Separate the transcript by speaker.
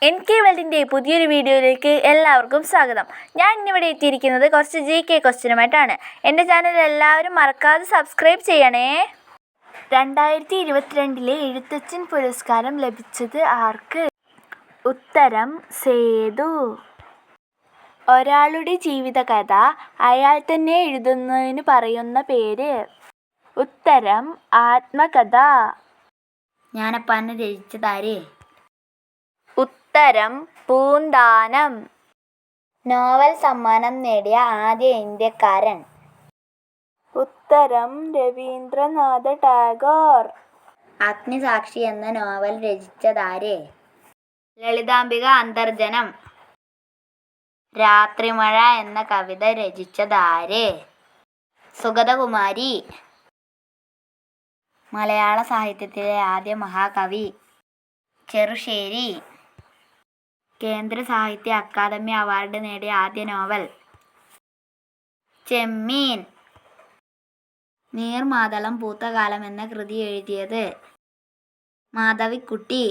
Speaker 1: NK വേൾഡിൻ്റെ പുതിയൊരു വീഡിയോയിലേക്ക് എല്ലാവർക്കും സ്വാഗതം. ഞാൻ ഇന്നിവിടെ എത്തിയിരിക്കുന്നത് കുറച്ച് GK ക്വസ്റ്റ്യനുമായിട്ടാണ്. എൻ്റെ ചാനൽ എല്ലാവരും മറക്കാതെ സബ്സ്ക്രൈബ് ചെയ്യണേ. 2022 എഴുത്തച്ഛൻ പുരസ്കാരം ലഭിച്ചത് ആർക്ക്? ഉത്തരം സേതു. ഒരാളുടെ ജീവിതകഥ അയാൾ തന്നെ എഴുതുന്നതിന് പറയുന്ന പേര്? ഉത്തരം ആത്മകഥ.
Speaker 2: ജ്ഞാനപ്പാന രചിച്ചതാര്?
Speaker 1: ഉത്തരം പൂന്താനം.
Speaker 2: നോവൽ സമ്മാനം നേടിയ ആദ്യ ഇന്ത്യക്കാരൻ?
Speaker 1: ഉത്തരം രവീന്ദ്രനാഥ ടാഗോർ.
Speaker 2: അഗ്നിസാക്ഷി എന്ന നോവൽ രചിച്ചതാര്? ലളിതാംബിക അന്തർജനം. രാത്രിമഴ എന്ന കവിത രചിച്ചതാര്? സുഗതകുമാരി. മലയാള സാഹിത്യത്തിലെ ആദ്യ മഹാകവി? ചെറുശ്ശേരി. കേന്ദ്ര സാഹിത്യ അക്കാദമി അവാർഡ് നേടിയ ആദ്യ നോവൽ? ചെമ്മീൻ. നീർമാതളം പൂത്തകാലം എന്ന കൃതി എഴുതിയത്? മാധവിക്കുട്ടി.